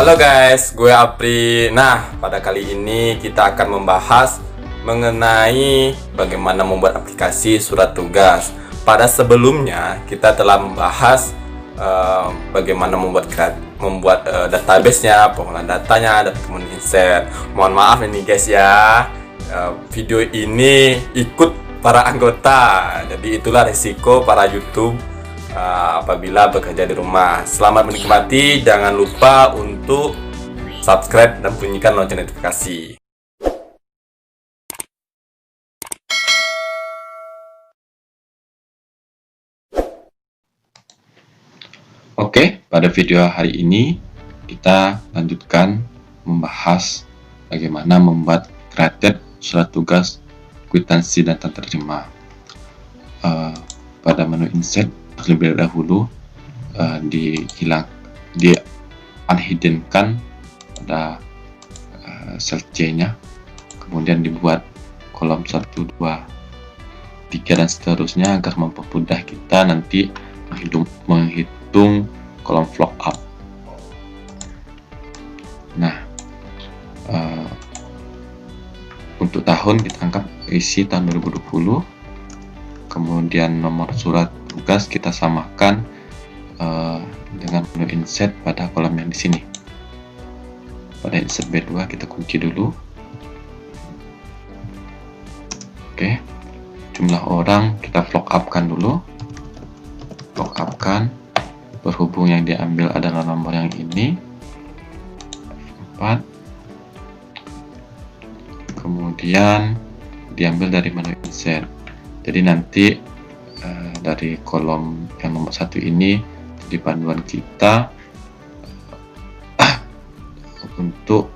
Halo guys, gue Apri. Nah, pada kali ini kita akan membahas mengenai bagaimana membuat aplikasi surat tugas. Pada sebelumnya kita telah membahas bagaimana membuat database-nya, pengolahan datanya, dan kemudian insert. Mohon maaf ini guys ya, video ini ikut para anggota. Jadi itulah risiko para YouTube apabila bekerja di rumah. Selamat menikmati, jangan lupa untuk subscribe dan bunyikan lonceng notifikasi. Oke, pada video hari ini kita lanjutkan membahas bagaimana membuat created surat tugas, kwitansi dan tanda terima. Pada menu insert terlebih dahulu unhiddenkan pada sel C-nya, kemudian dibuat kolom 1, 2, 3 dan seterusnya agar mempermudah kita nanti menghitung kolom flock up. Nah, untuk tahun kita anggap isi tahun 2020, kemudian nomor surat tugas kita samakan dengan menu insert pada kolom yang di sini. Pada insert B2 kita kunci dulu. Oke, jumlah orang kita flock upkan dulu. Flock upkan, berhubung yang diambil adalah nomor yang ini 4, kemudian diambil dari menu insert. Jadi nanti dari kolom yang nomor 1 ini di panduan kita untuk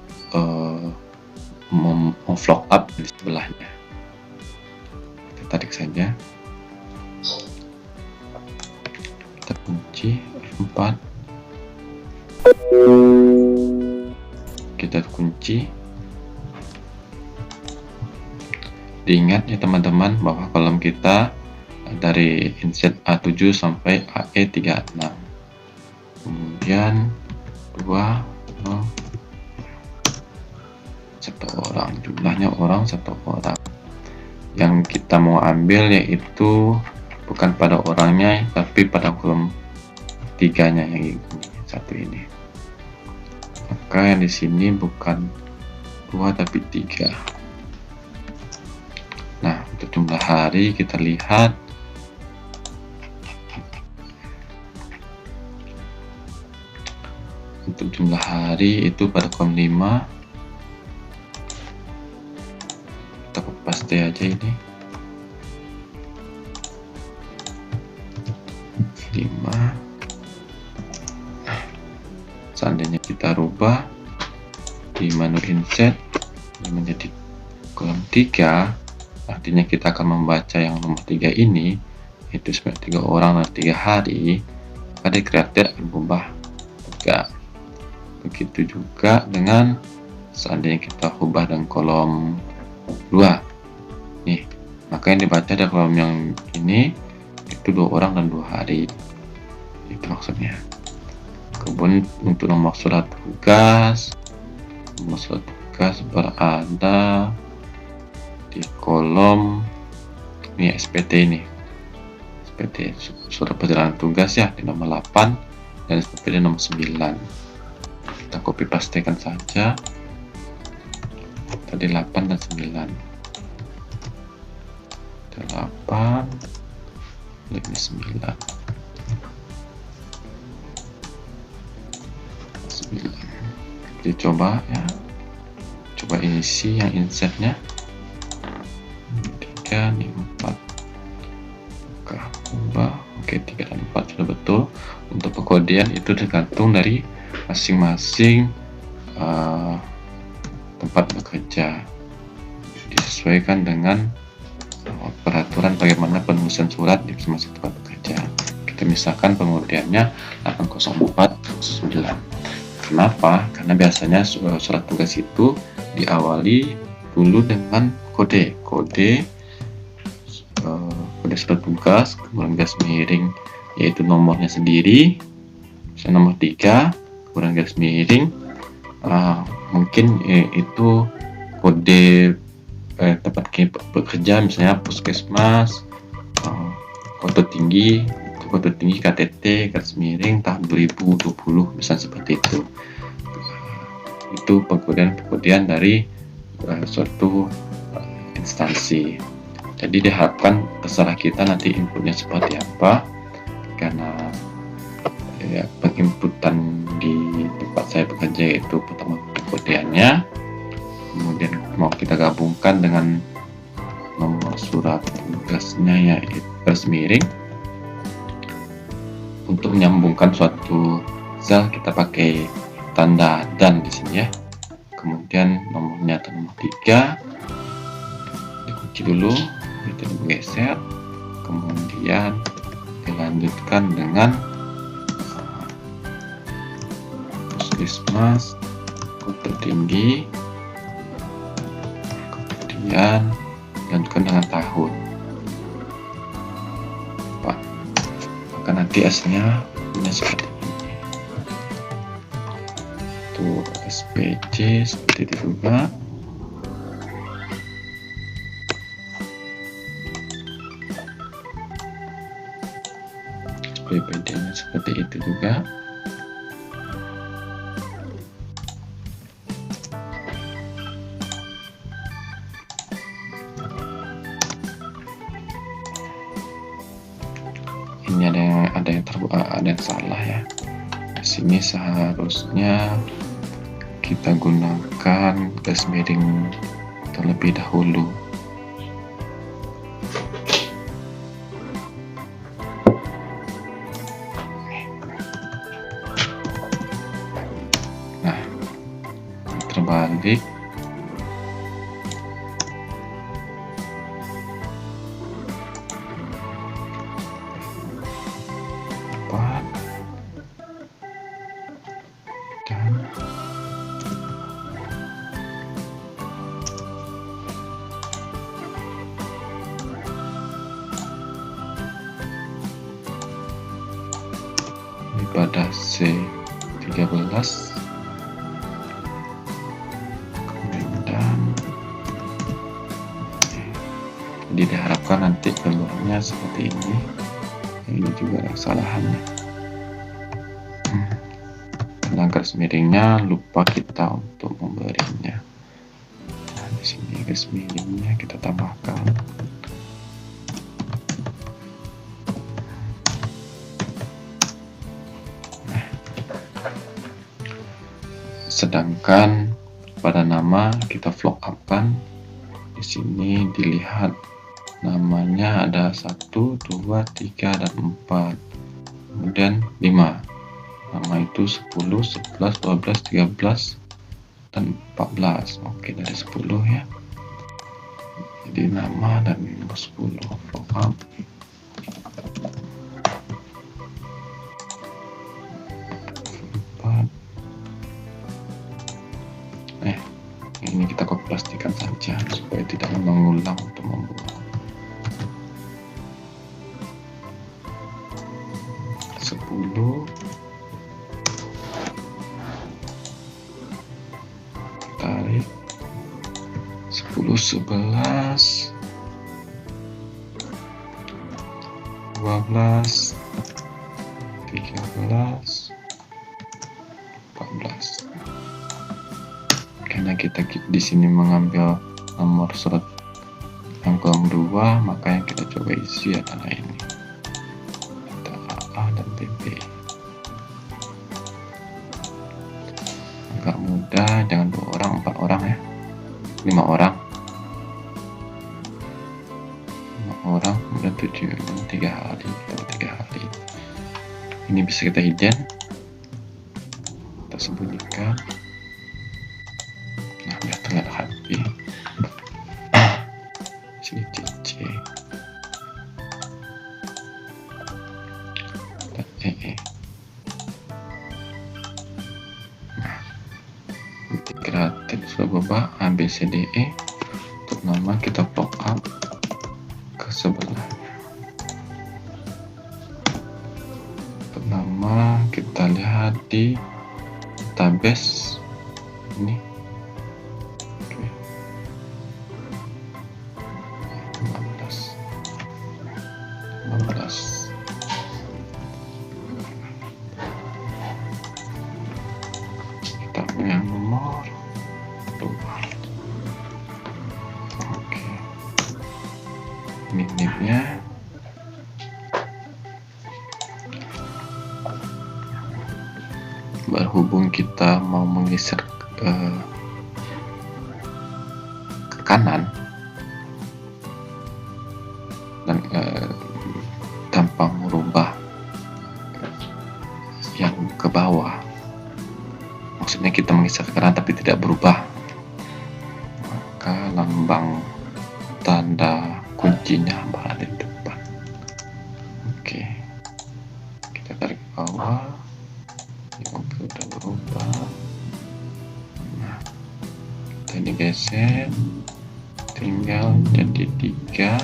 memflock up di sebelahnya. Kita tarik saja, kita kunci F4, kita kunci. Diingat ya teman-teman bahwa kolom kita dari insert A7 sampai AE36, kemudian 2, 0, 1 orang, jumlahnya orang 1 orang. Yang kita mau ambil yaitu bukan pada orangnya tapi pada kolom 3-nya yang ini, 1 ini. Maka yang di sini bukan 2 tapi 3. Nah, untuk jumlah hari kita lihat untuk jumlah hari itu pada kolom 5. Kita paste aja ini 5. Seandainya kita rubah di menu insert menjadi kolom 3, artinya kita akan membaca yang nomor 3 ini, itu sebanyak 3 orang dan 3 hari, maka di created akan berubah 3. Begitu juga dengan seandainya kita ubah dengan kolom 2 nih, maka yang dibaca dari kolom yang ini itu 2 orang dan 2 hari, itu maksudnya. Kemudian untuk nomor surat tugas berada di kolom ini SPT, ini SPT surat perjalanan tugas ya, di nomor 8 dan SPT di nomor 9. Kita copy pastekan saja tadi 8 dan 9. 8 ini 9. Jadi coba ya, coba isi yang insertnya 3, ini 4. Ubah. Oke, 3 dan 4 sudah betul. Untuk pengkodean itu tergantung dari masing-masing tempat bekerja, disesuaikan dengan peraturan bagaimana penulisan surat di masing-masing tempat bekerja. Kita misalkan pengundiannya 80409. Kenapa? Karena biasanya surat tugas itu diawali dulu dengan kode surat tugas, kemudian garis miring yaitu nomornya sendiri, misalnya nomor 3, kemudian garis miring, mungkin itu kode tempat bekerja, misalnya puskesmas, kode tinggi KTT garis miring tahun 2020, misalnya seperti itu. Itu pengkodean dari suatu instansi. Jadi diharapkan terserah kita nanti inputnya seperti apa, karena penginputan di tempat saya bekerja itu pertama pengkodeannya, kemudian mau kita gabungkan dengan nomor surat tugasnya yaitu garis miring. Untuk menyambungkan suatu sel kita pakai tanda dan di sini ya. Kemudian nomornya atau nomor 3 dikunci dulu, itu digeser, kemudian dilanjutkan dengan puskesmas, kode tinggi, kemudian dilanjutkan dengan tahun. Maka nanti hasilnya seperti ini. Tuh SPC seperti itu juga. BPD-nya seperti itu juga. Ini ada yang salah ya. Di sini seharusnya kita gunakan garis miring terlebih dahulu. Nah, terbalik. Pada C13 kemudian jadi diharapkan nanti keluarnya seperti ini. Ini juga ada kesalahannya, karena garis miringnya lupa kita untuk memberinya. Nah, di sini garis miringnya kita tambahkan. Sedangkan pada nama kita vlog up-kan, di sini dilihat namanya ada 1, 2, 3 dan 4, kemudian 5. Nama itu 10, 11, 12, 13 dan 14. Oke, dari 10 ya. Jadi nama dan nomor 10 vlog up. Ini kita pastikan saja supaya tidak mengulang untuk membuat 10. Tarik 10, 11, 12, 13, 14. Karena kita di sini mengambil nomor surat yang kolom 2, maka yang kita coba isi adalah ini, data AA dan BB. Agak mudah, jangan 2 orang, 4 orang ya, 5 orang, 5 orang, kemudian 7, 3 hari, 3 hari. Ini bisa kita hidden, kita sembunyikan. Nah, biar terlihat happy. Sini CC dan EE. Nah, nanti kreatif sudah berubah ABCDE. Untuk nama kita pop up ke sebelahnya. Untuk nama kita lihat di database ini. Oke. 15. Kita yang nomor 2. Oke. Nip-nipnya berhubung kita mau menggeser ke kanan dan tanpa merubah yang ke bawah, maksudnya kita menggeser ke kanan tapi tidak berubah, maka lambang tanda kuncinya berada di depan. Oke, kita tarik ke bawah. Oke, udah berubah. Nah, kita digeser, tinggal jadi 3.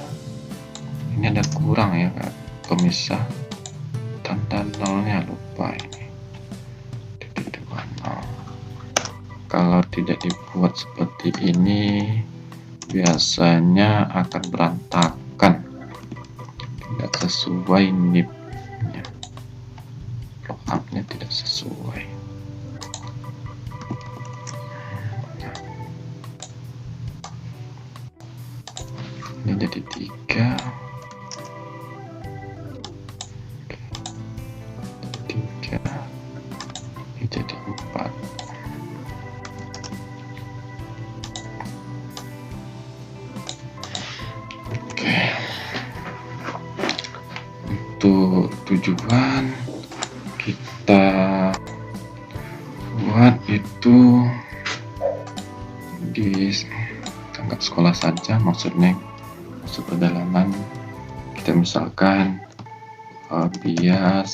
Ini ada kurang ya Kak, pemisah tanda nolnya, lupa ini titik 2,0. Kalau tidak dibuat seperti ini biasanya akan berantakan, tidak sesuai nipnya, block up-nya tidak sesuai. Ini jadi 3. Ini jadi 4. Oke, untuk tujuan kita buat itu di tingkat sekolah saja, maksudnya masuk perjalanan kita misalkan bias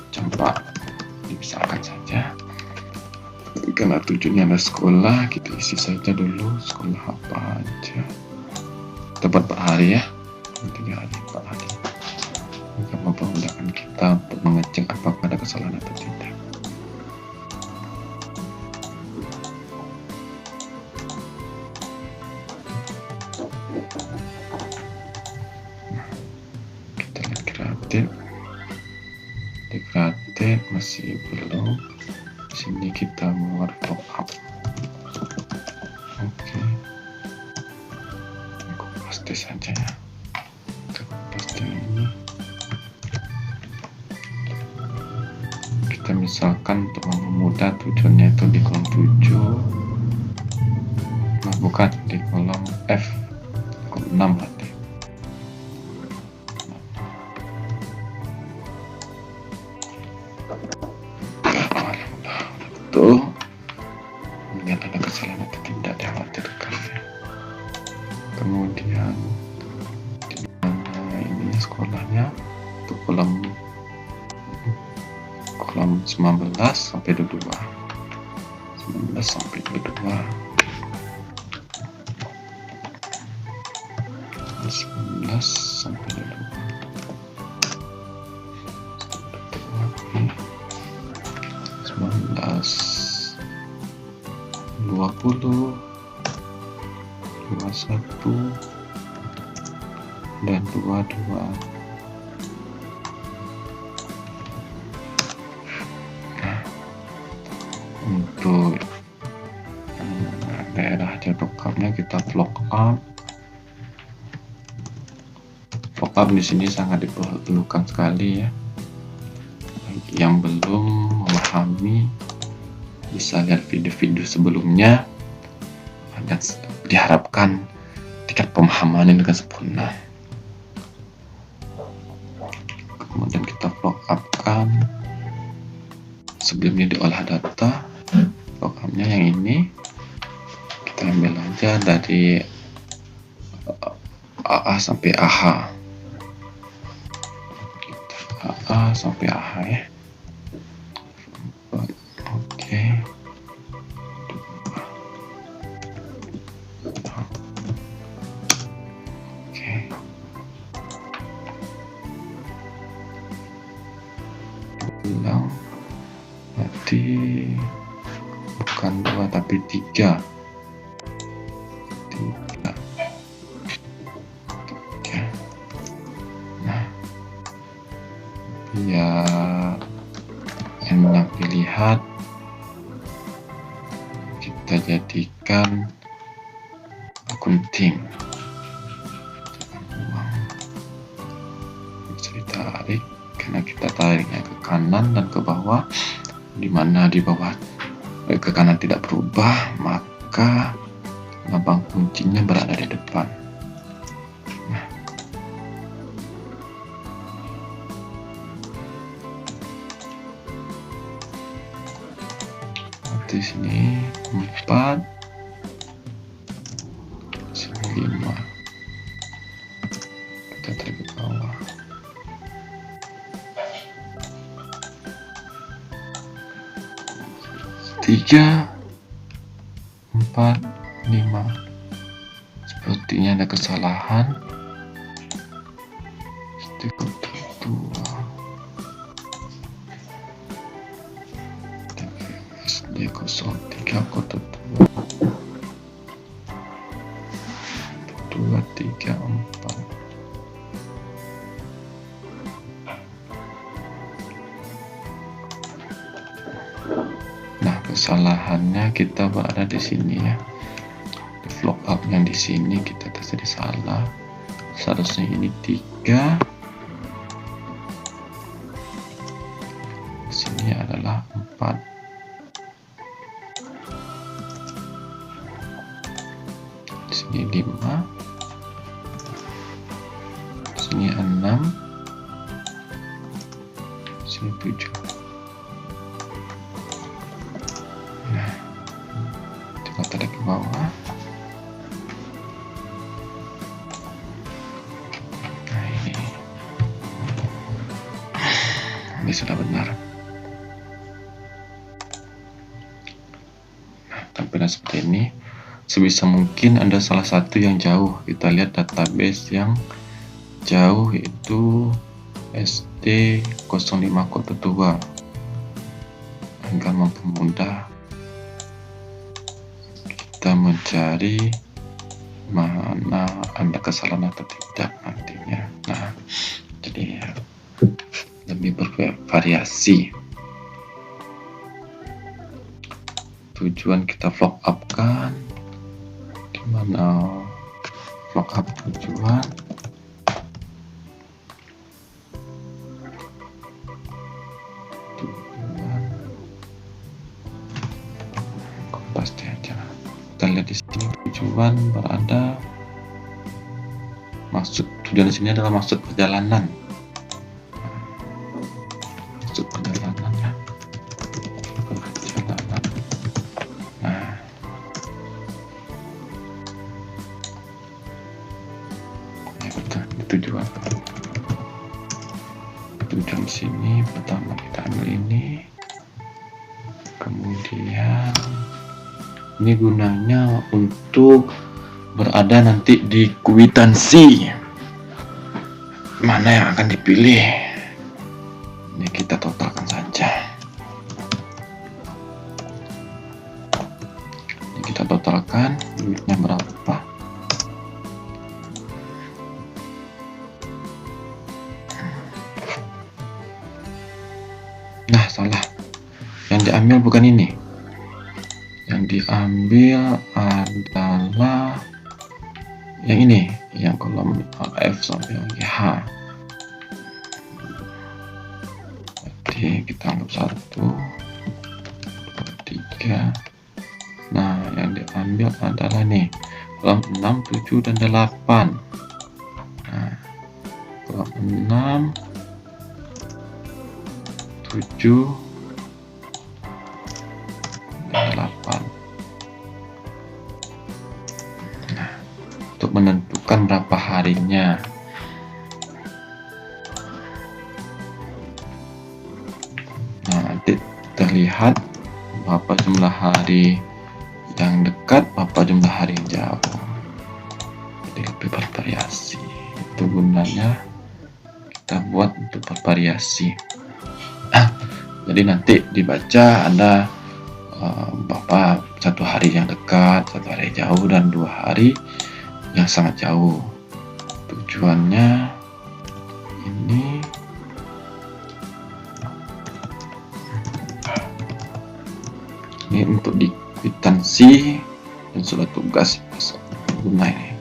campak, misalkan saja, karena tujuannya adalah sekolah, kita isi saja dulu sekolah apa aja. Kita buat per hari ya, 3 hari 4 hari, akan mempermudahkan kita untuk mengecek apakah ada kesalahan atau tidak. Kita lihat kreatif masih belum. Sini kita buat block up. Oke, aku paste saja ya. Kita paste ini. Kita misalkan untuk mempermudah tujuannya itu di kolom 7, nah bukan di kolom F, kolom 6 berarti. Tuh, melihat ada kesalahan atau tidak, dikhawatirkan ya. Kemudian di mana ini sekolahnya, untuk kolom 19 sampai 22. 19 sampai 22. 19 sampai 22. 19, 20, 21, dan 22. Nah, untuk daerah jadwalnya kita block up. Block up di sini sangat diperlukan sekali ya. Bagi yang belum memahami, bisa lihat video-video sebelumnya dan diharapkan tingkat pemahaman ini dengan sempurna. Kemudian kita block up kan, sebelumnya diolah data. Block up-nya yang ini kita ambil aja dari AA sampai AH. AA sampai AH ya. Oke. Oke. Ulang. Berarti bukan 2 tapi 3. Nah, biar enak dilihat, kita jadikan gunting. Bisa ditarik, karena kita tariknya ke kanan dan ke bawah. Di mana di bawah ke kanan tidak berubah, maka lubang kuncinya berada di depan. Nah, di sini 4, sini 5. Kita tarik ke bawah. 3, 4, 5. Sepertinya ada kesalahan. SD 2. SD 03 kota 2. 2, 3, 4. Nah, kesalahannya kita berada di sini ya. Di vlog up yang di sini kita terjadi salah. Seharusnya ini 3. Di sini adalah 4. Di sini 5. Di sini 6. Di sini 7. Kita tarik ke bawah. Nah, ini sudah benar. Nah, tampilan seperti ini. Sebisa mungkin Anda salah satu yang jauh. Kita lihat database yang jauh, yaitu SD 05 kota 2, agar mempermudah kita mencari mana ada kesalahan atau tidak nantinya. Nah, jadi lebih bervariasi. Tujuan kita vlog up kan, dimana vlog up tujuan pasti aja. Kita lihat di sini tujuan berada, maksud tujuan di sini adalah maksud perjalanan. Maksud perjalanan ya. Perjalanan. Nah, ya betul, ini tujuan. Tujuan sini pertama kita ambil ini, kemudian ini gunanya untuk berada nanti di kwitansi mana yang akan dipilih. Ini kita totalkan saja. Ini kita totalkan duitnya berapa. Nah, salah. Yang diambil bukan ini. Yang diambil adalah yang ini, yang kolom F sampai H. Jadi kita anggap 1, 2, 3. Nah, yang diambil adalah nih kolom 6, 7, dan 8. Nah, kolom 6, 7, dan 8. Nah, untuk menentukan berapa harinya. Nah, nanti terlihat berapa jumlah hari yang dekat, berapa jumlah hari yang jauh. Jadi lebih bervariasi. Itu gunanya kita buat untuk bervariasi. Jadi nanti dibaca Anda bahwa 1 hari yang dekat, 1 hari jauh, dan 2 hari yang sangat jauh. Tujuannya ini untuk di kwitansi dan surat tugas guna ini.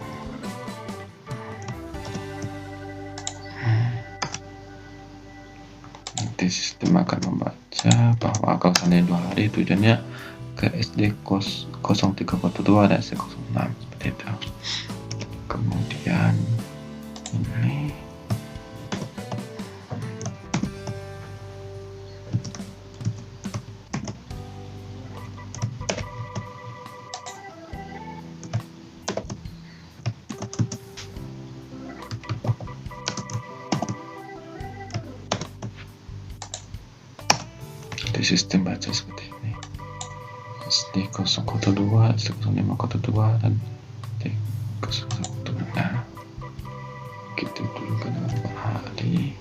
Nanti sistem akan membaca bahwa kalau seandainya 2 hari tujuannya ke SD 0302 dan SD 06 seperti itu. Kemudian ini di sistem baca seperti ini. SD 002, SD 0502 dan SD 01. Nah, gitu dulu kan per hari.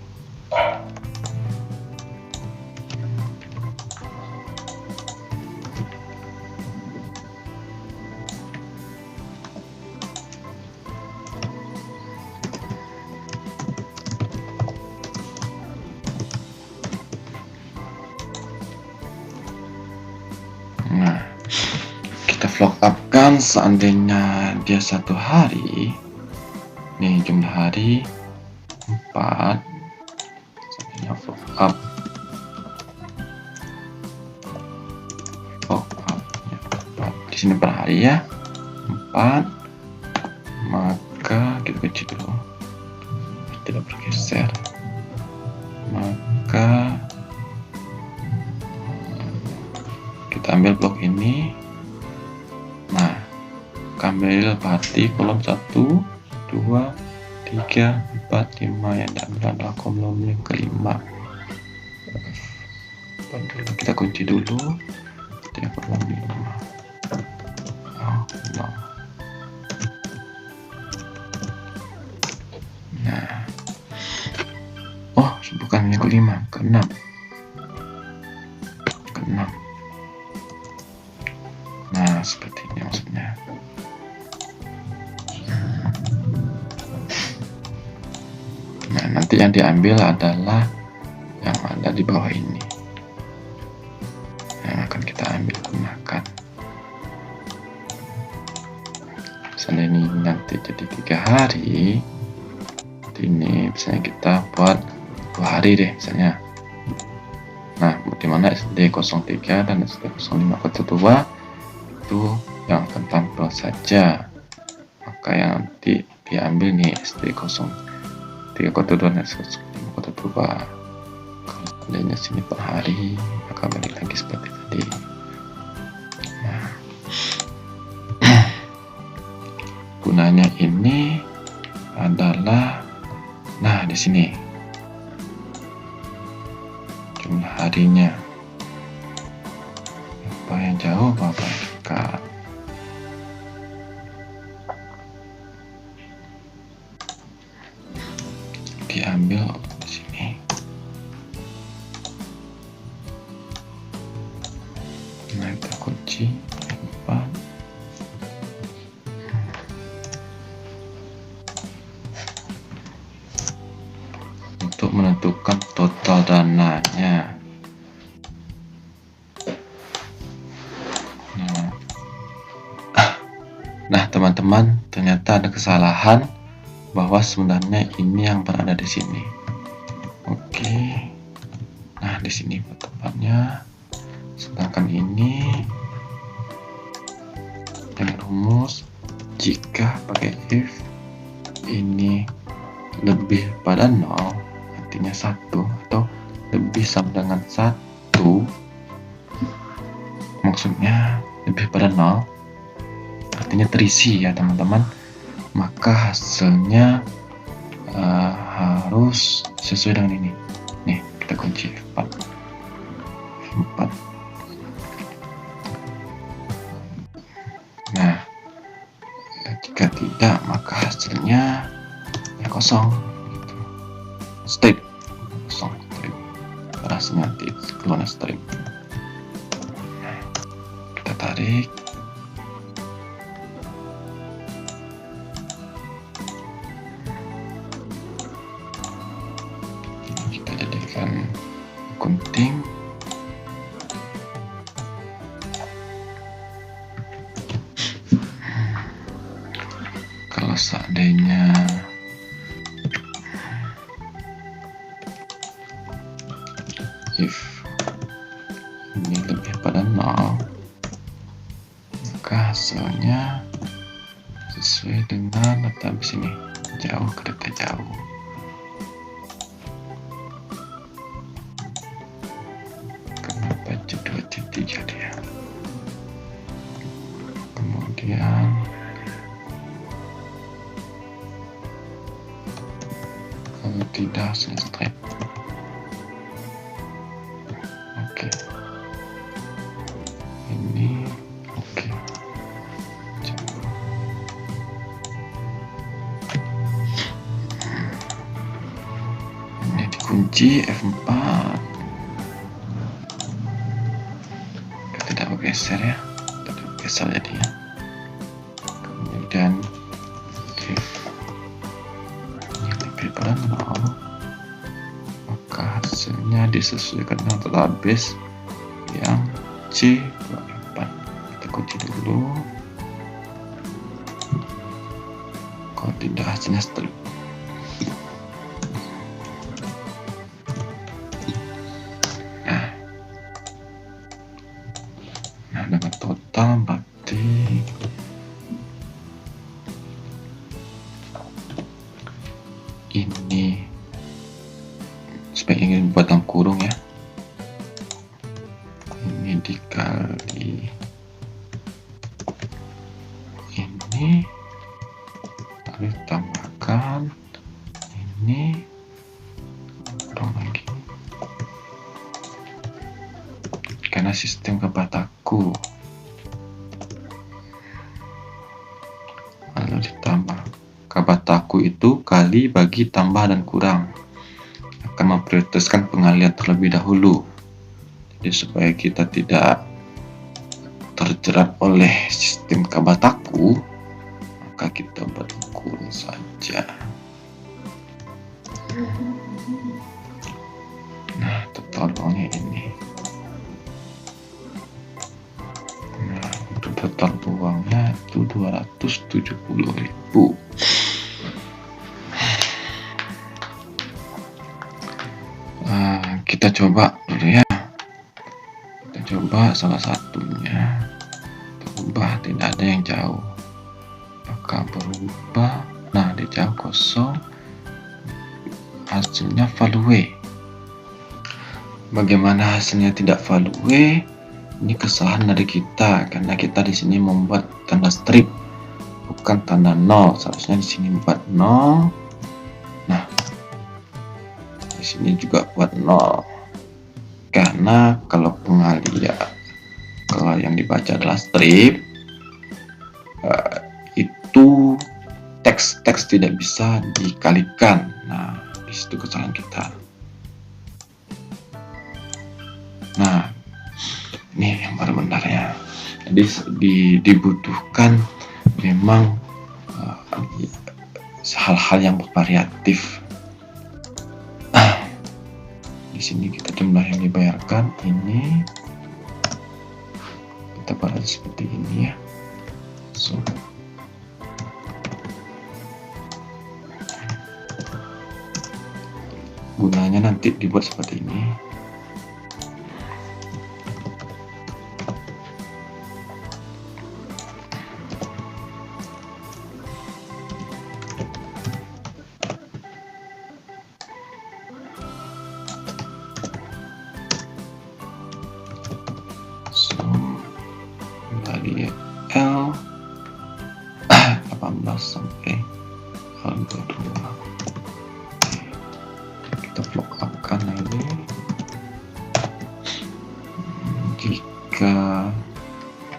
Nah, kita vlog up kan seandainya dia 1 hari, nih jumlah hari 4, seandainya vlog up nya 4 di sini per hari ya 4, maka kita kunci dulu tidak bergeser, maka kita ambil blok ini. Nah, ambil berarti kolom 1, 2, 3, 4, 5 yang diambil adalah kolom yang kelima. Kita kunci dulu kita kolom 5. Nah, bukan yang kelima, ke-6. Nah, seperti ini maksudnya. Nah, nanti yang diambil adalah yang ada di bawah ini, yang akan kita ambil gunakan. Misalnya ini nanti jadi 3 hari, ini misalnya kita buat 2 hari deh misalnya. Nah, dimana SD 03 dan SD 0502 itu yang akan tampil saja, maka yang nanti diambil nih SD 0302 dan SD 0502. Kalau seandainya sini per hari, maka balik lagi seperti tadi. Nah, gunanya ini adalah, nah di sini jumlah harinya, apa yang jauh apa yang dekat. Diambil di sini. Nah, kita kunci 4. Untuk menentukan total dananya. Nah, teman-teman, ternyata ada kesalahan bahwa sebenarnya ini yang berada di sini. Oke. Nah, di sini tepatnya. Sedangkan ini dengan rumus jika pakai if ini lebih pada 0, artinya 1, atau lebih sama dengan 1, maksudnya lebih pada 0, artinya terisi ya teman-teman, maka hasilnya harus sesuai dengan ini. Nih, kita kunci 4. Nah, jika tidak, maka hasilnya ya kosong gitu. Strip kosong, strip hasilnya nanti keluar strip. tarik. Kita jadikan gunting. Kalau seandainya if ini lebih pada 0, maka hasilnya sesuai dengan letak di sini, jauh ke data jauh. Kenapa 2.3 dia? Kemudian kalau tidak straight. Oke. Ini oke. Ini dikunci F4. Kita tidak bergeser ya. Tidak bergeser jadinya. Kemudian ini lebih pada 0, maka hasilnya disesuaikan dengan total base yang C24. Kita kunci dulu. Kalau tidak hasilnya strip. Nah, dengan total berarti ini supaya ingin buat dalam kurung ya, ini dikali ini, lalu ditambahkan ini, kurang lagi karena sistem kebataku, lalu ditambah kabataku itu kali bagi tambah dan kurang, akan memprioritaskan pengalian terlebih dahulu. Jadi supaya kita tidak terjerat oleh sistem kabataku, maka kita buat kurung saja. Nah, total uangnya ini. Nah, untuk total uangnya itu 270.000. Kita coba dulu ya. Kita coba salah satunya. Kita ubah, tidak ada yang jauh. Apakah berubah? Nah, di jauh kosong. Hasilnya value. Bagaimana hasilnya tidak value? Ini kesalahan dari kita karena kita di sini membuat tanda strip, bukan tanda 0. Seharusnya di sini buat 0. Nah, di sini juga buat 0. Karena kalau pengalian, kalau yang dibaca adalah strip, itu teks tidak bisa dikalikan. Nah, di situ kesalahan kita. Nah, ini yang baru benar ya. Jadi dibutuhkan memang hal-hal yang bervariatif. Di sini kita jumlah yang dibayarkan ini kita balas seperti ini ya. So, gunanya nanti dibuat seperti ini. Dari L 18 sampai L 22. Kita block upkan lagi. Jika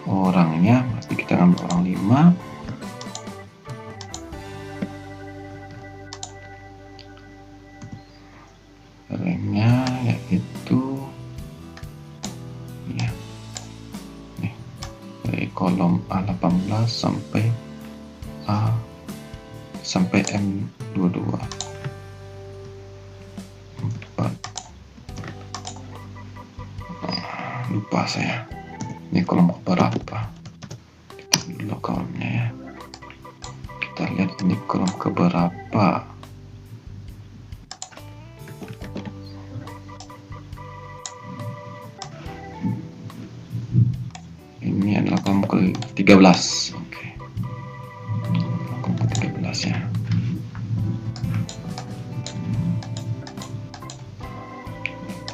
orangnya pasti kita ambil orang 5. Ranknya yaitu ya, nih sampai A sampai M22. 4. Lupa saya. Ini kolom keberapa? Kita dulu kolomnya ya. Kita lihat ini kolom keberapa. Ini adalah kolom ke-13. Oke. Kolom ke-13 ya.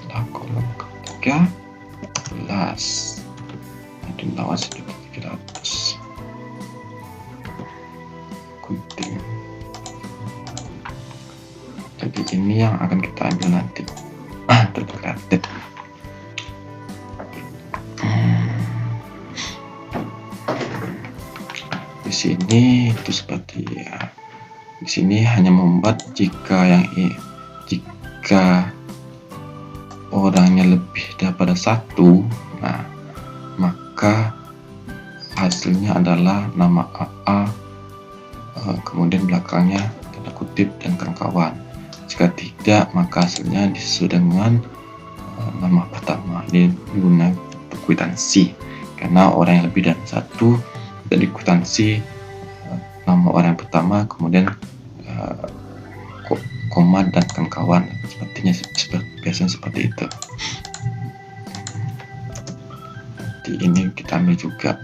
Adalah kolom ke-13. Mungkin lawan sedikit 300. Gunting. Jadi ini yang akan kita ambil nanti. Terdekat. Di sini itu seperti ya. Di sini hanya membuat jika orangnya lebih daripada 1, nah maka hasilnya adalah nama AA, kemudian belakangnya tanda kutip dan kawan-kawan. Jika tidak, maka hasilnya disusul dengan nama pertama. Ini digunakan untuk kwitansi, karena orang yang lebih dari 1 dari kwitansi nama orang yang pertama, kemudian koma dan kawan-kawan, sepertinya biasanya seperti itu. Di ini kita ambil juga,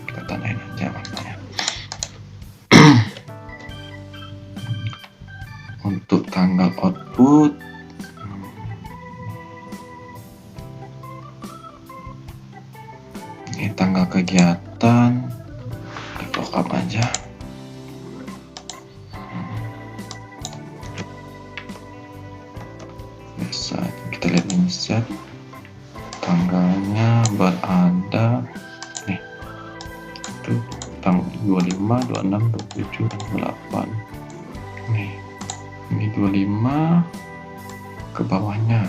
kita tandain aja warnanya. Untuk tanggal output, ini tanggal kegiatan, di lookup aja. Biasa kita lihat insert, tanggalnya berada nih, itu tanggal 25, 26, 27, 28. Nih, ini 25 ke bawahnya,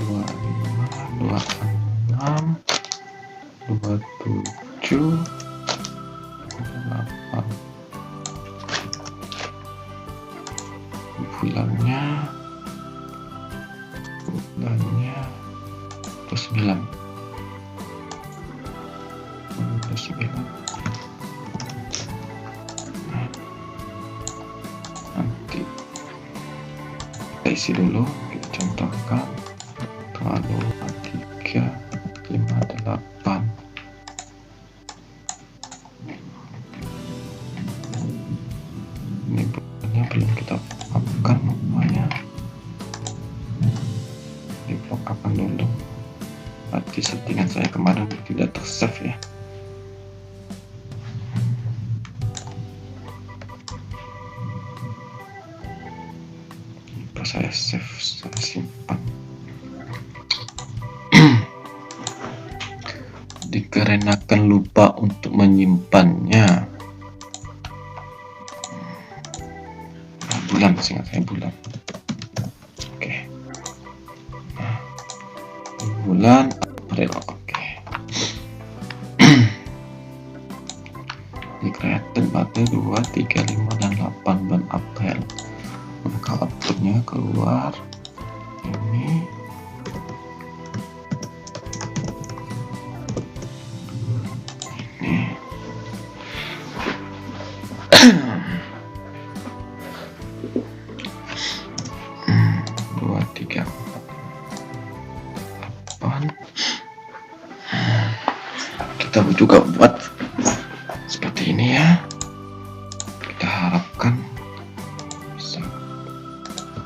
25, 26, 27, 28. Bulannya 29. Nah, nanti kita isi dulu, kita contohkan tanggal 23, 58. Ini bulannya belum kita akan namanya, di blok akan dulu. Berarti settingan saya kemarin tidak tersave ya. Lupa saya save, saya simpan. Dikarenakan lupa untuk menyimpannya. Bulan, seingat saya bulan. Oke. Nah, bulan April. Oke. Di created berarti 2, 3, 5, dan 8 bulan April. Maka outputnya keluar ini. Ini. 2, 3, 8. Kita juga buat seperti ini ya. Kita harapkan bisa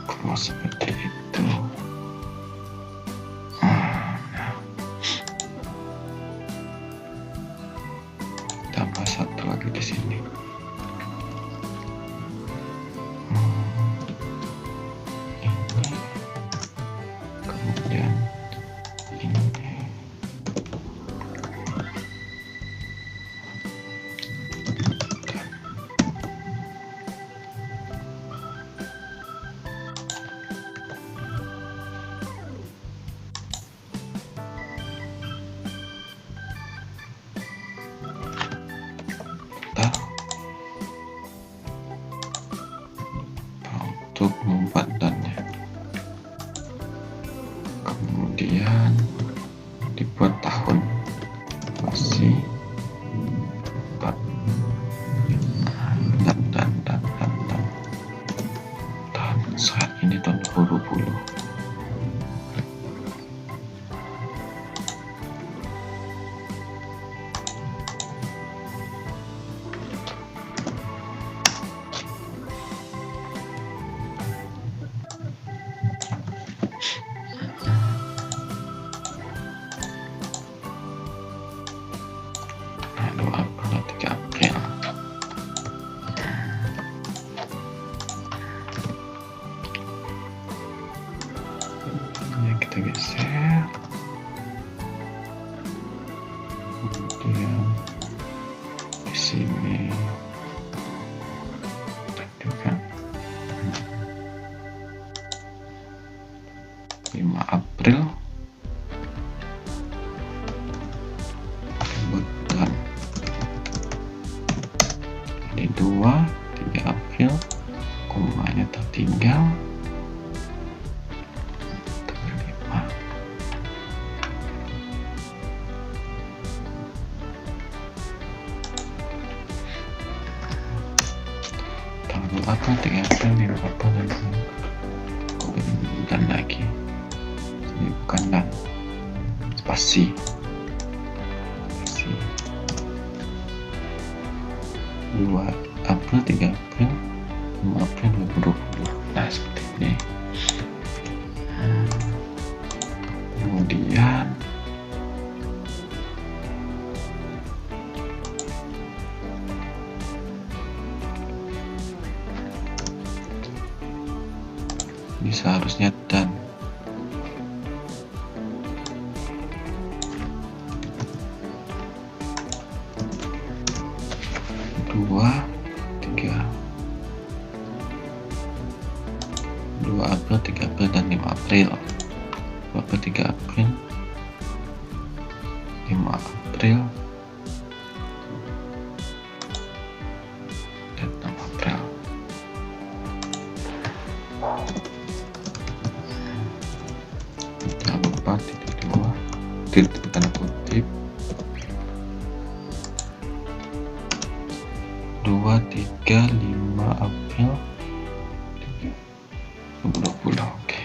keluar seperti itu. Tambah satu lagi di sini. untuk membuat dannya. Kemudian dibuat tahun, masih dan saat ini tahun 2020. Lalu April 3 April. Ya, kita geser. Kemudian di sini juga 5 April. Bukan. Ini 2, 3 April. Komanya tertinggal. 5. Tanggal apa? 3 April, 5 April, dan lagi. Ini bukan dan. Spasi. 2 April, 3 April, 5 April 2020. Nah, seperti ini. Kemudian ini seharusnya dan. Dua April, 3 April, dan 5 April. 2 April, 3 April, 5 April, dan 6 April. Jangan lupa titik 2, titik tanda kutip 2, 3, 5 April 2020. Oke.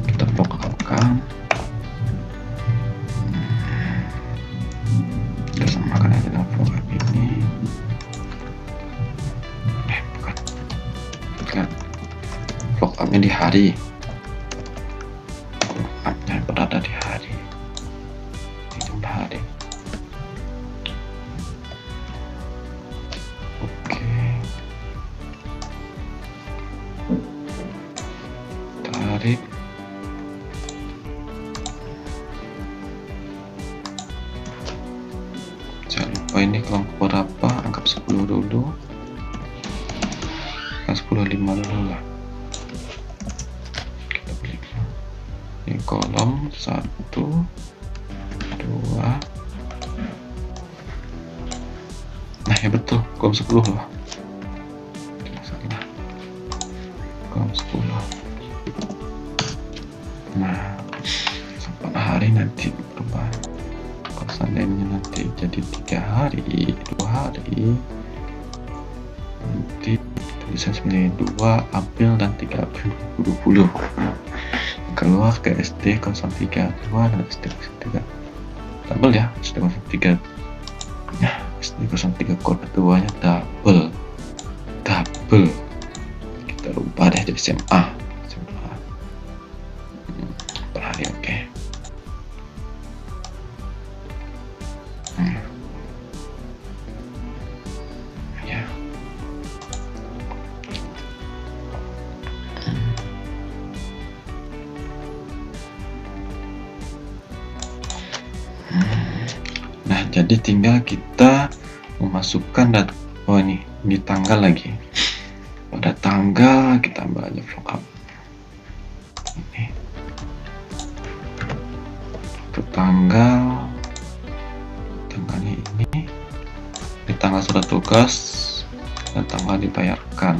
Kita program. Kita samakan aja dengan program ini. Bukan. Programnya di hari. Programnya berada di hari. Hari. Oke. Tarik. Jangan lupa ini kelompok berapa, anggap 10 dulu. 10, 5 dulu lah. Kita beli. Ini kolom 1, 2. Nah ya betul, kolom 10 loh. Kolom 10. Nah, sampai hari nanti berubah. Kalau seandainya nanti jadi 3 hari, 2 hari, nanti tulisan sebenarnya 2 April dan 3 April 2020. Keluar ke SD 03 2 dan SD 03 double ya, SD 03 ya, SD 03 kode 2 nya double kita rubah deh jadi SMA per hari. Oke. Ya. Nah, jadi tinggal kita memasukkan data. Oh ini tanggal lagi. Pada tanggal kita ambil aja lookup. Ini. tanggalnya ini tanggal surat tugas dan tanggal dibayarkan.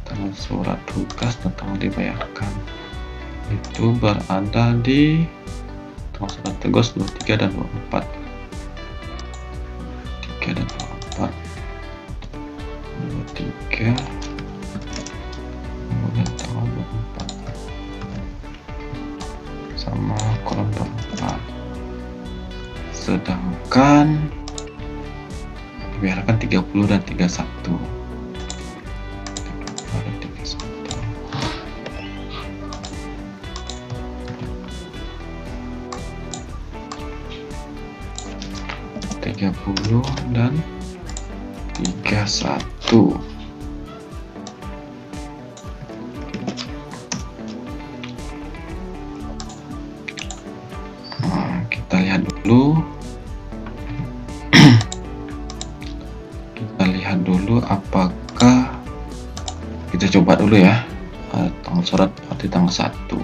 Tanggal surat tugas dan tanggal dibayarkan itu berada di tanggal surat tugas 23 dan 24. 3 dan 24. 23 kemudian tanggal 24 sama kolom 24. Sedangkan dibayarkan 30 dan 31. 30 dan 31. Nah, kita lihat dulu. Kita lihat dulu apakah kita coba dulu ya. Tanggal surat di tanggal 1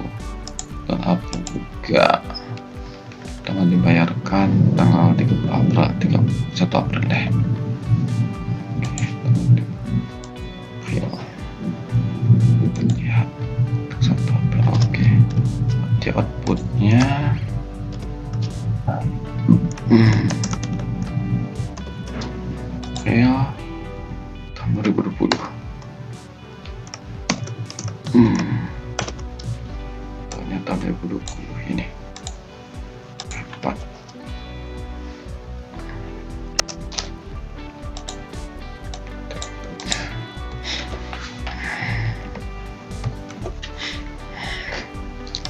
dan apa juga tanggal dibayarkan tanggal 31 April deh. Kita lihat 1 April. Oke. Di outputnya April tahun 2020. Ternyata 2020 ini.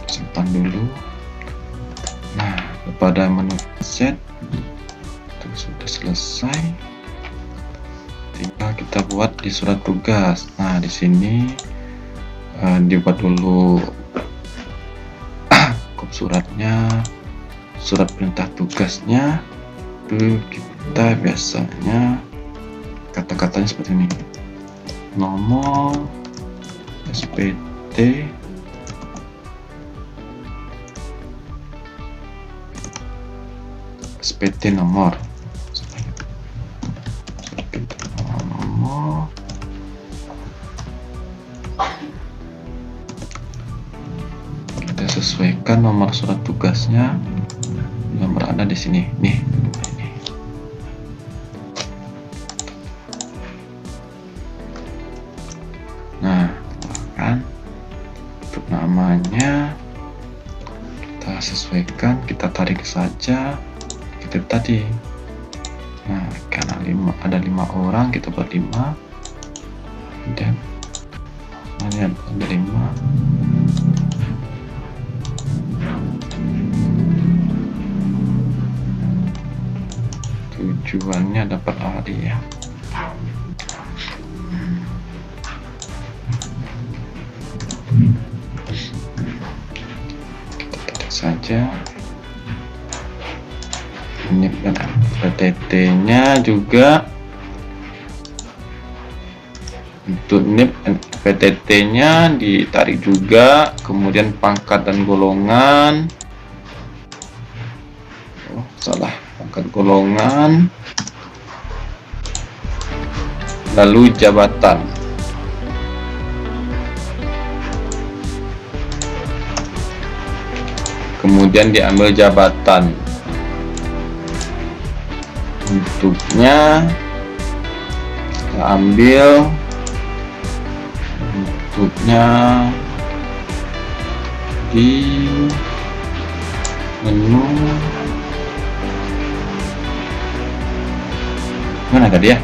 Simpan dulu. Nah, pada menu set itu sudah selesai. Tinggal kita buat di surat tugas. Nah, di sini dibuat dulu kop suratnya, surat perintah tugasnya. Itu kita biasanya kata-katanya seperti ini: nomor SPT nomor kita sesuaikan nomor surat tugasnya yang berada di sini nih. Nah, kan untuk namanya kita sesuaikan, kita tarik saja itu tadi. Nah, karena ada 5 orang, kita buat 5 dan ada 5. Tujuannya dapat hadiah. Kita tarik saja. Ini PTT-nya juga untuk NIP PTT-nya ditarik juga, kemudian pangkat dan golongan. Salah, pangkat golongan, lalu jabatan. Kemudian diambil jabatan. Untuknya kita ambil di menu mana tadi ya?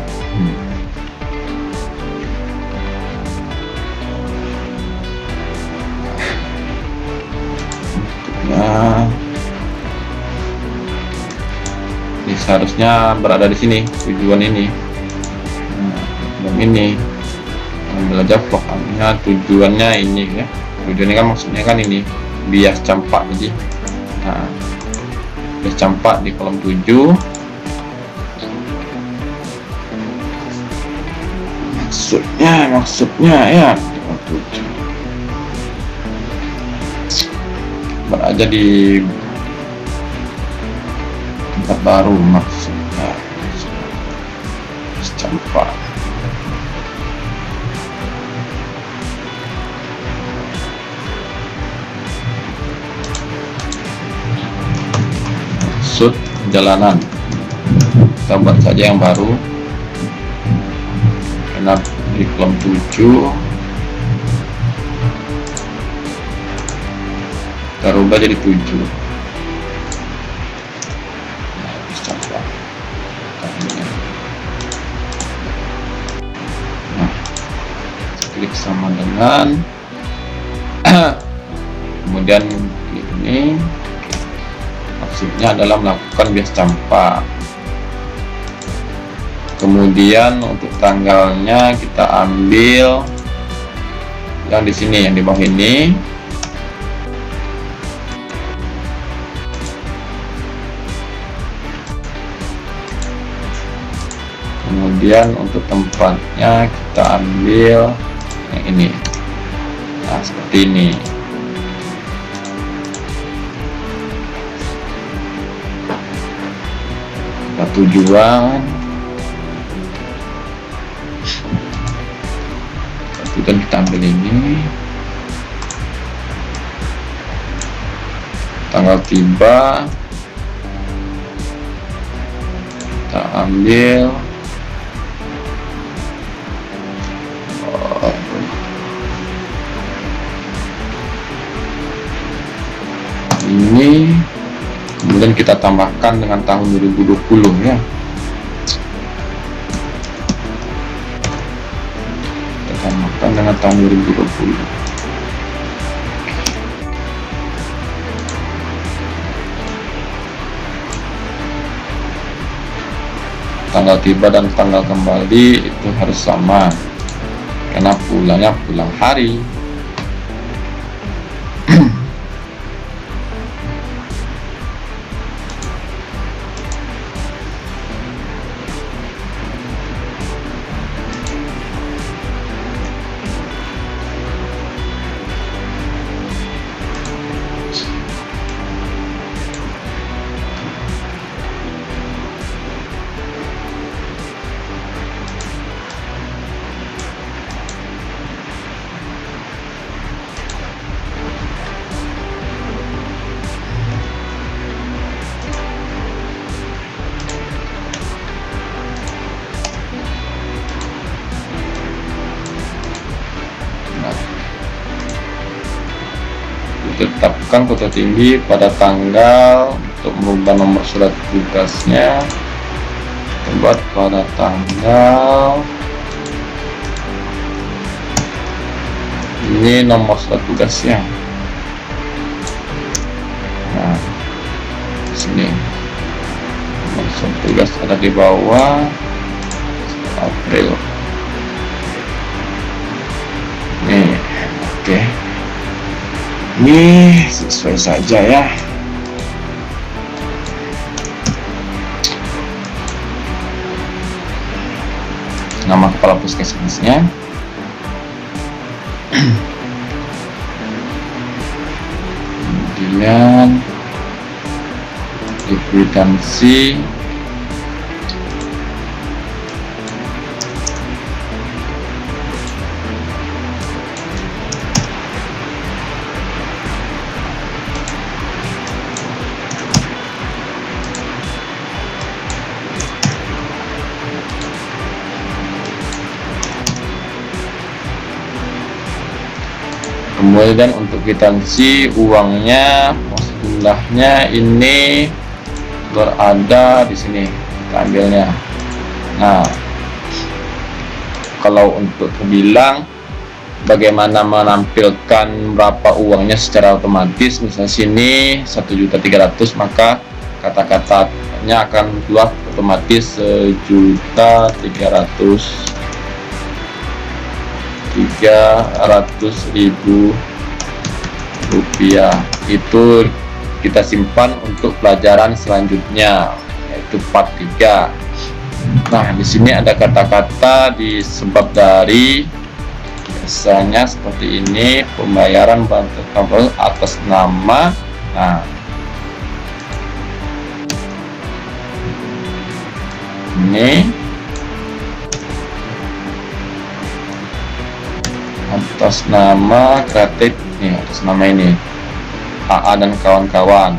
Ini seharusnya berada di sini tujuan ini. Nah, ini belajar vlognya tujuannya ini ya. Tujuannya kan maksudnya kan ini bias campak jadi. Nah, bias campak di kolom 7. Maksudnya ya di kolom 7. Berada di tempat baru maksudnya campak. Maksud perjalanan kita buat saja yang baru, karena di kolom 7 kita rubah jadi 7. Nah, klik sama dengan kemudian klik ini, maksudnya adalah melakukan bias campak. Kemudian untuk tanggalnya kita ambil yang di sini, yang di bawah ini. Kemudian untuk tempatnya kita ambil yang ini. Nah, seperti ini. Kita tujuan, dan kita ambil ini. Tanggal tiba kita ambil ini, kemudian kita tambahkan dengan tahun 2020 ya. Kita tambahkan dengan tahun 2020. Tanggal tiba dan tanggal kembali itu harus sama, karena pulangnya pulang hari. Tetapkan kota tinggi pada tanggal. Untuk merubah nomor surat tugasnya, buat pada tanggal ini nomor surat tugasnya. Nah, sini nomor surat tugas ada di bawah. April. Nih, oke. Ini sesuai saja ya. Nama kepala puskesmasnya. Kemudian kwitansi, kemudian untuk kwitansi uangnya jumlahnya ini berada di sini, kita ambilnya. Nah, kalau untuk terbilang bagaimana menampilkan berapa uangnya secara otomatis, misalnya sini 1.300.000, maka kata-katanya akan keluar otomatis 1.300.000 rupiah. Itu kita simpan untuk pelajaran selanjutnya, yaitu part 3. Nah, di sini ada kata-kata disebab dari, biasanya seperti ini, pembayaran bantuan atas nama. Nah, ini atas nama kreatif nih, atas nama ini AA dan kawan-kawan.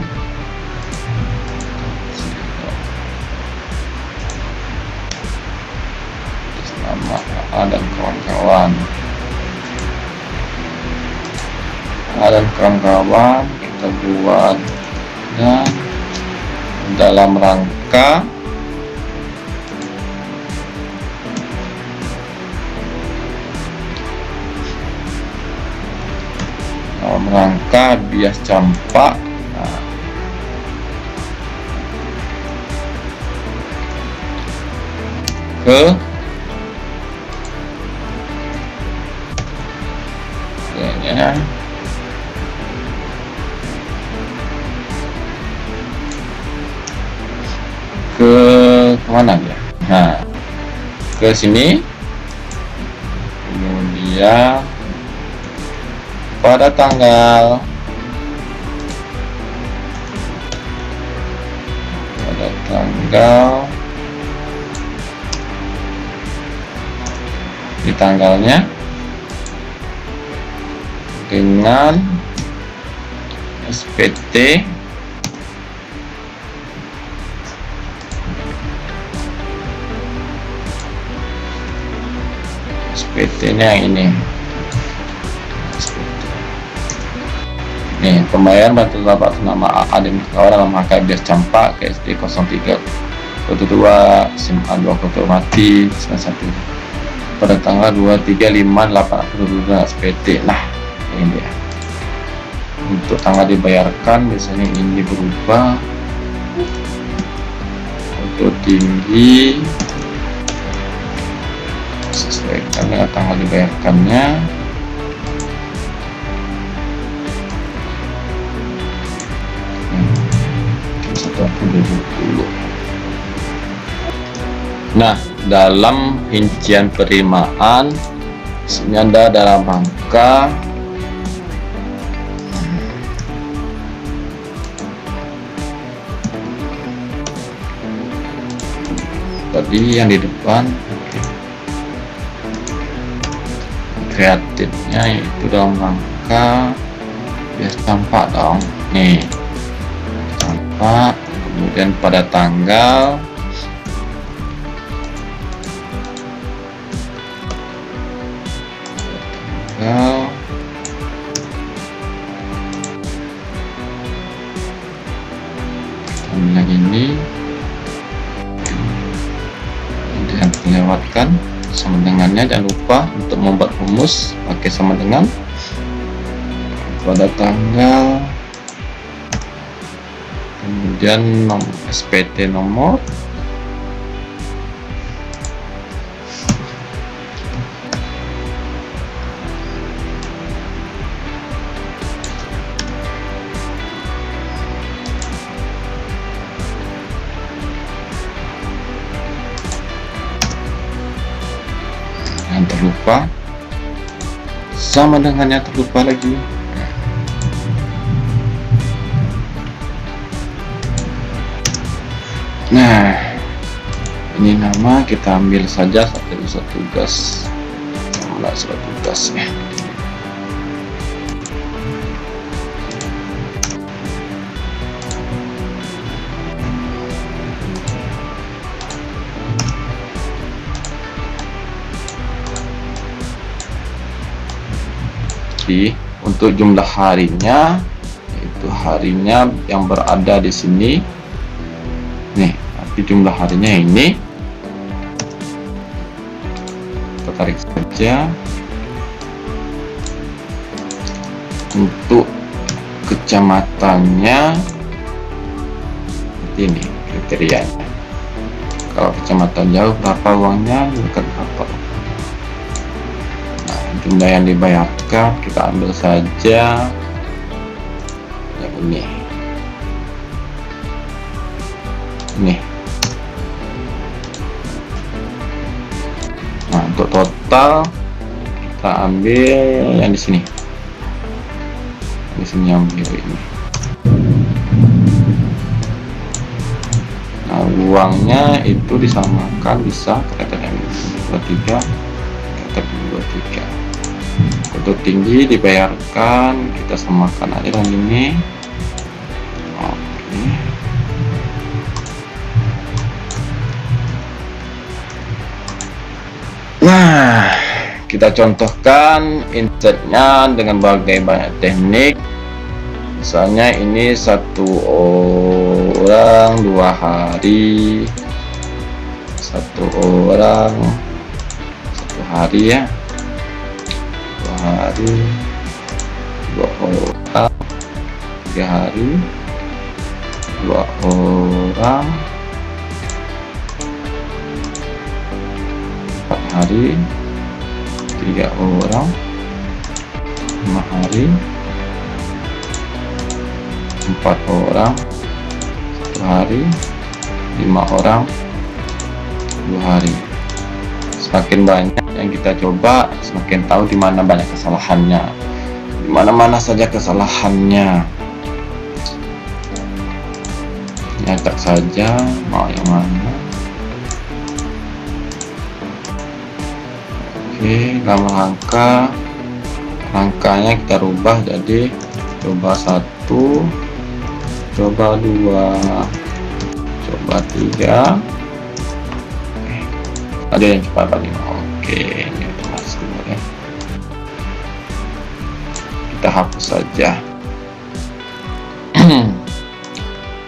Atas nama AA dan kawan-kawan. AA dan kawan-kawan kita buat dan dalam rangka bias campak. Nah, kemana ya? Nah, ke sini, kemudian pada tanggal di tanggalnya dengan SPT nya yang ini. Nih, pembayaran bantu bapak nama AA dan kawan dalam HK bias campak KSD 03 12 SMA 2 Kota Mati 91 pada tanggal 23/5/8 SPT. Nah, ini dia. Untuk tanggal dibayarkan biasanya ini berubah. Untuk tinggi sesuaikan dengan tanggal dibayarkannya. Nah, dalam rincian penerimaan isinya ada dalam rangka tadi yang di depan kreatifnya itu dalam rangka biar tampak dong. Nih, tampak. Kemudian pada tanggal yang ini kemudian lewatkan sama dengannya. Jangan lupa untuk membuat rumus pakai sama dengan pada tanggal, kemudian SPT nomor, yang terlupa sama dengannya terlupa lagi. Nah, ini nama kita ambil saja surat tugas, surat tugas ya. Untuk jumlah harinya, yaitu harinya yang berada di sini. Nih, tapi jumlah harinya ini kita tarik saja. Untuk kecamatannya seperti ini kriterianya. Kalau kecamatan jauh berapa uangnya, bukan berapa. Jumlah yang dibayarkan kita ambil saja yang ini. Nah, untuk total kita ambil yang di sini. Di sini yang biru ini. Nah, uangnya itu disamakan, bisa kata yang 23 kata 23. Untuk tinggi dibayarkan, kita samakan aja dengan ini. Oke. Nah, kita contohkan insertnya dengan berbagai teknik. Misalnya ini 1 orang 2 hari, 1 orang 1 hari ya, 2 hari, 2 orang 3 hari, 2 orang 4 hari, 3 orang 5 hari, 4 orang 1 hari, 5 orang 2 hari. Semakin banyak yang kita coba, semakin tahu di mana banyak kesalahannya, di mana saja kesalahannya. Nyatak saja mau yang mana. Oke, dalam rangkanya kita rubah jadi coba 1, coba 2, coba 3. Ada yang cepat paling. Oke, ini udah masuk ya. Kita hapus saja.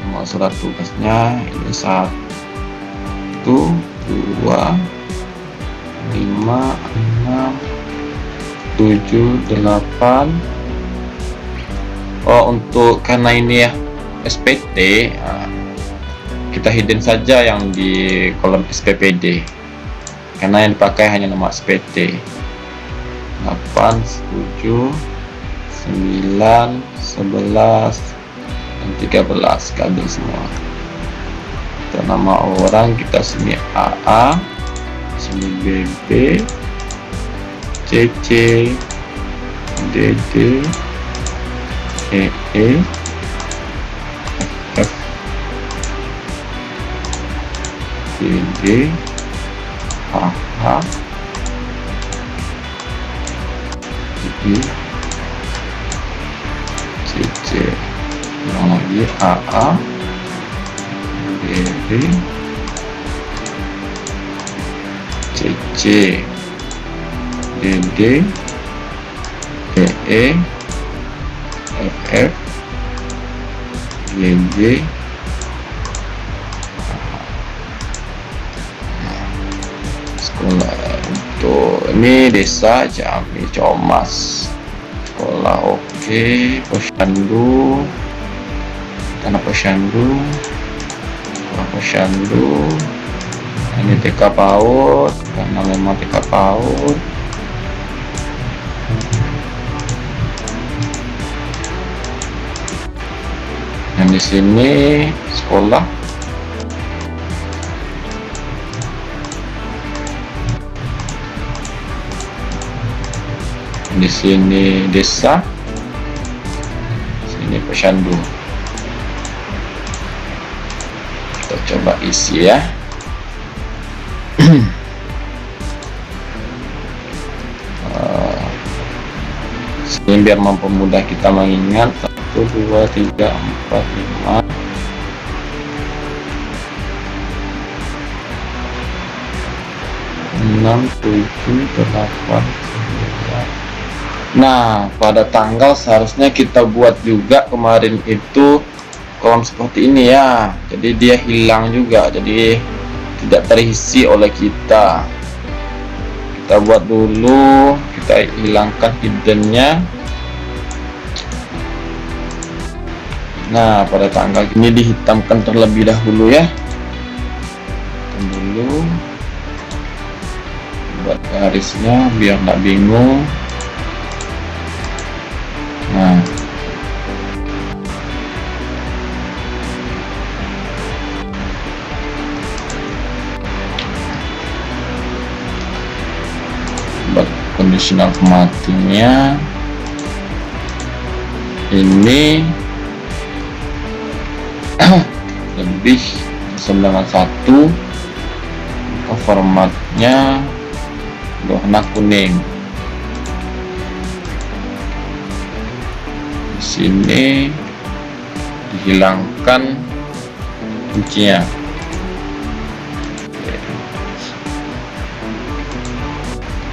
Nomor surat tugasnya ini 1, 2, 5, 6, 7, 8. Oh, untuk karena ini ya SPT, kita hidden saja yang di kolom SPPD, karena yang dipakai hanya nama SPT. 8, 7, 9, 11, dan 13 kabel semua. Untuk nama orang kita sini AA, sini BB, CC, DD, EE, FF, DD, HH, I, CC, yang lagi AA, BB, CC, DD, EE, FF, GG, sekolah. Untuk ini desa Jambi Comas, sekolah oke. Posyandu, tanah posyandu, sekolah posyandu. Ini TK PAUD karena memang TK PAUD. Yang di sini sekolah. Di sini desa. Sini posyandu. Kita coba isi ya. Sini biar mempermudah kita mengingat. 1, 2, 3, 4, 5, 6, 7, 8, 9. Nah, pada tanggal seharusnya kita buat juga kemarin itu kolom seperti ini ya. Jadi dia hilang juga, jadi tidak terisi oleh kita. Kita buat dulu, kita hilangkan hiddennya. Nah, pada tanggal ini dihitamkan terlebih dahulu ya. Hitam dulu. Buat garisnya biar nggak bingung. Nah, buat conditional formattingnya ini lebih sama dengan 1, maka formatnya berwarna kuning. Di sini dihilangkan kuncinya.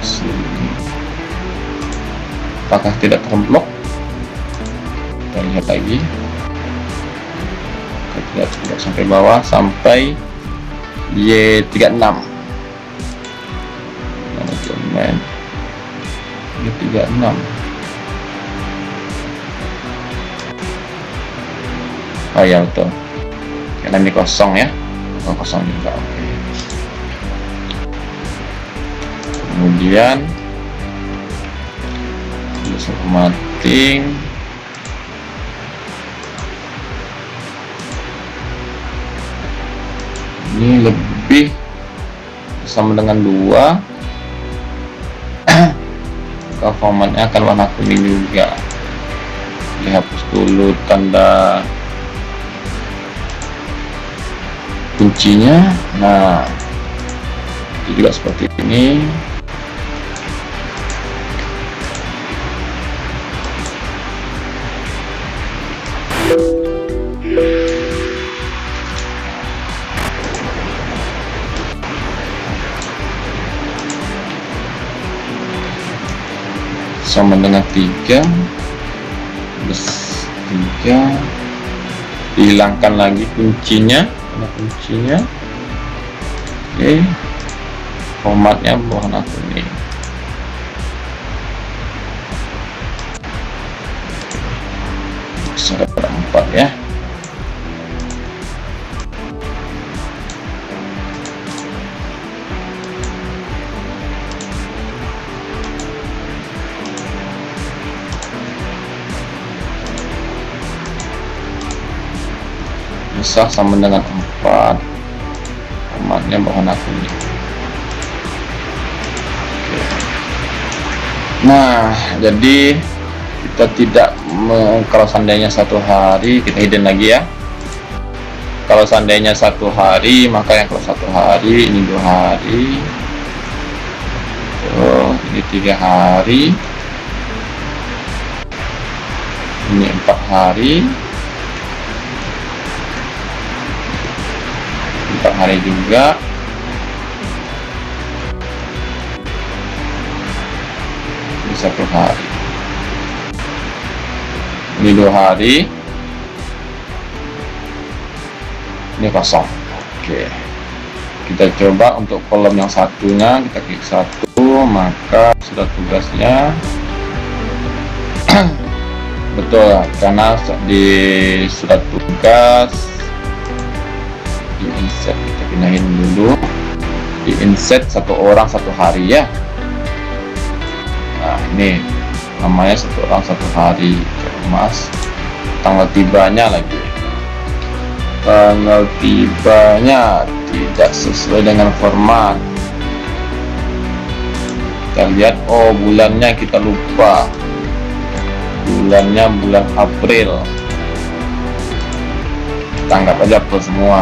Sini. Apakah tidak terblok? Kita lihat lagi. Kita lihat sampai bawah, sampai Y36. Manajemen Y36. Oh ya, betul. Karena ini kosong ya. Oh, kosong juga. Oke. Kemudian formatting. Ini lebih sama dengan 2. Maka formatnya akan warna kuning juga. Dihapus dulu tanda kuncinya. Nah, itu juga seperti ini. Sama dengan 3 plus 3, dihilangkan lagi kuncinya, oke, formatnya warna kuning. Bisa dapat 4 ya. Bisa sama dengan 4, formatnya berwarna kuning. Nah, jadi kita tidak kalau seandainya 1 hari, kita hidden lagi ya. Kalau seandainya 1 hari, maka yang kalau 1 hari ini 2 hari, ini 3 hari, ini 4 hari, 4 hari juga, ini 1 hari, ini 2 hari, ini kosong. Oke, kita coba untuk kolom yang satunya, kita klik 1, maka surat tugasnya betul, karena di surat tugas di insert, kita pindahin dulu, di insert 1 orang 1 hari ya. Nah, ini namanya 1 orang 1 hari. Mas, tanggal tibanya lagi, tanggal tibanya tidak sesuai dengan format. Kita lihat, oh bulannya kita lupa, bulannya bulan April, kita anggap aja April semua.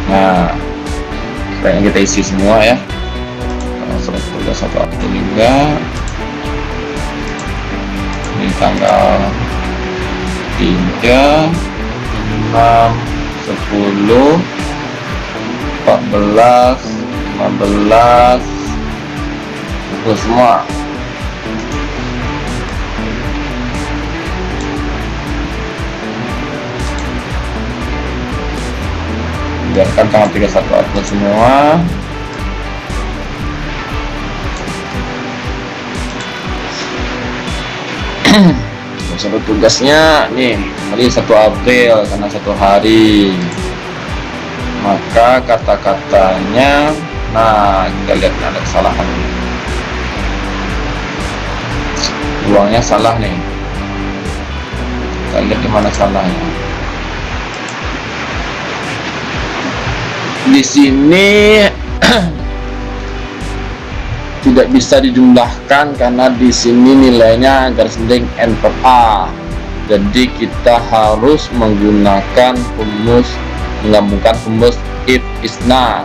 Nah, sebaiknya kita isi semua ya. Surat tugas 1 April juga. Ini tanggal 3, 6, 10, 14, 15, itu semua. Biarkan tanggal 31 April semua. Satu tugasnya nih, kali 1 April karena 1 hari, maka kata-katanya, nah kita lihat ada kesalahan, uangnya salah nih, kita lihat di mana salahnya. Di sini tidak bisa dijumlahkan karena di sini nilainya garis miring N per A. Jadi kita harus menggunakan rumus, menggabungkan rumus if isna.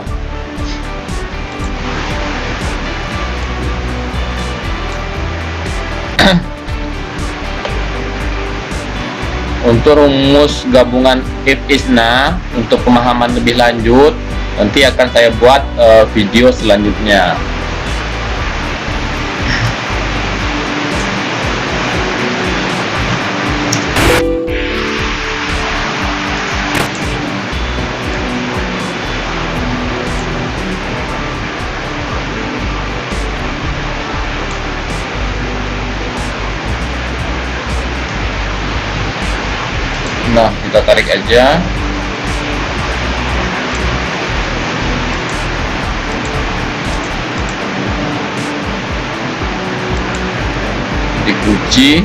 Untuk rumus gabungan if isna, untuk pemahaman lebih lanjut nanti akan saya buat video selanjutnya. Nah, kita tarik aja. Dikunci.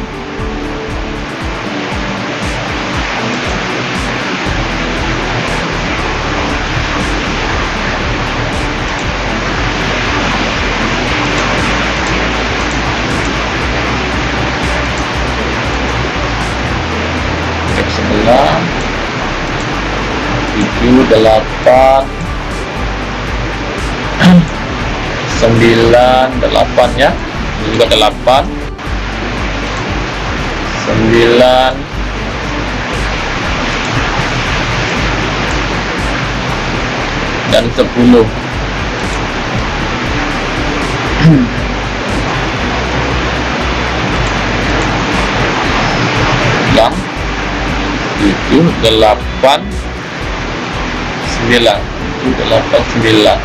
Sebelah 7, 8, 9, 8 ya. Ini juga 8, 9, dan 10. Yang 7, 8, 9, 7, 8, 9.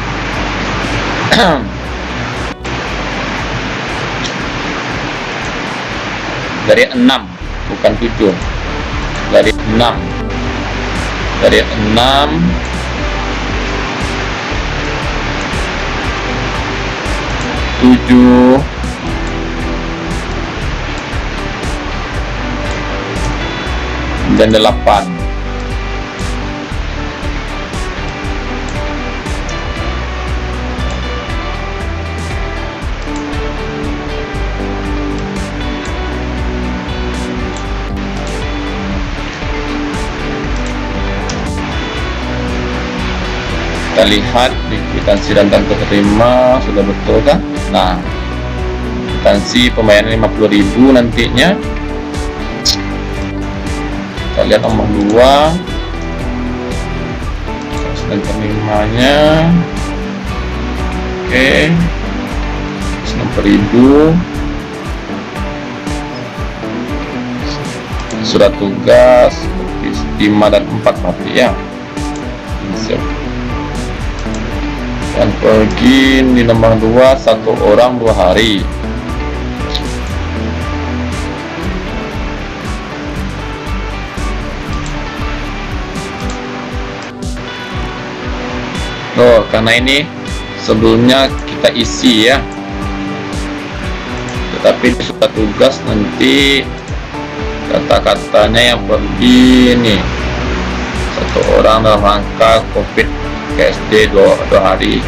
Dari 6, bukan 7. Dari 6. Dari 6 7 dan 8. Kita lihat di kwitansi dan tanggal terima sudah betul kan? Nah, kwitansi pembayaran 50.000 nantinya. Kita lihat nomor 2 dan penerimanya. Oke, 60.000. Surat tugas 5 dan 4 berarti ya. Dan pergi di nomor 2, 1 orang 2 hari. Oh, karena ini sebelumnya kita isi ya, tetapi di surat tugas nanti kata-katanya yang pergi nih 1 orang dalam rangka COVID KSD 2 hari.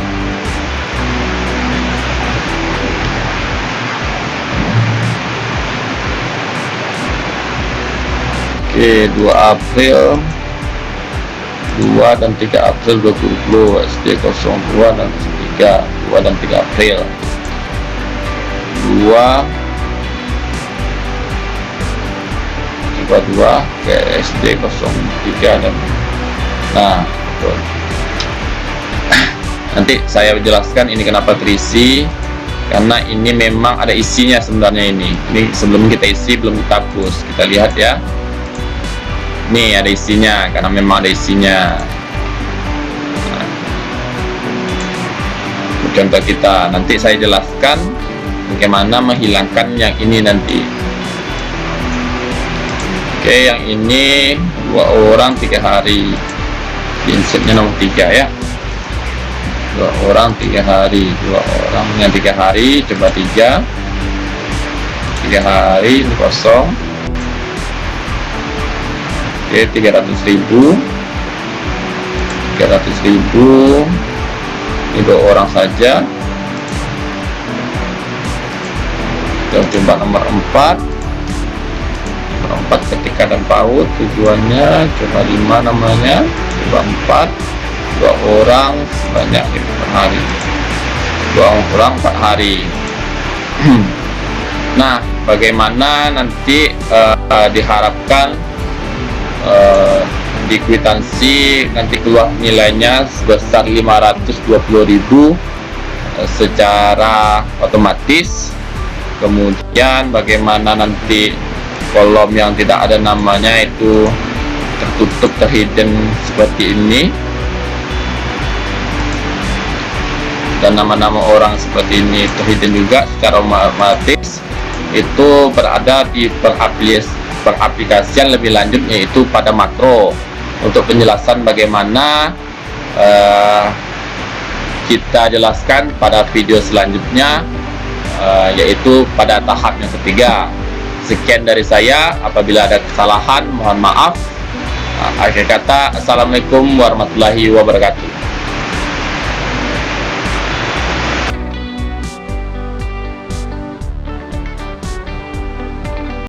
Oke, 2 April 2 dan 3 April 2020 SD 02 dan 3 2 dan 3 April 2 ke SD 03 dan nah betul. Nanti saya jelaskan ini kenapa terisi, karena ini memang ada isinya sebenarnya. Ini sebelum kita isi, belum kita hapus. Kita lihat ya, nih ada isinya, karena memang ada isinya. Nah, contoh kita, nanti saya jelaskan bagaimana menghilangkan yang ini nanti. Oke, yang ini 2 orang 3 hari, insertnya nomor 3 ya. 2 orang 3 hari, 2 orang yang 3 hari, coba 3 hari ini kosong. Oke, 300.000 ini 2 orang saja. Kita coba nomor 4 4 ketika dan PAUD tujuannya coba 5 namanya, coba 4 2 orang sebanyak 5 per hari, 2 orang 4 hari. Nah, bagaimana nanti diharapkan di kwitansi nanti keluar nilainya sebesar 520.000 secara otomatis. Kemudian bagaimana nanti kolom yang tidak ada namanya itu tertutup, terhidden seperti ini, dan nama-nama orang seperti ini terhidden juga secara otomatis. Itu berada di pengaplikasian lebih lanjut, yaitu pada makro. Untuk penjelasan bagaimana kita jelaskan pada video selanjutnya, yaitu pada tahap yang ketiga. Sekian dari saya, apabila ada kesalahan mohon maaf. Akhir kata, assalamualaikum warahmatullahi wabarakatuh.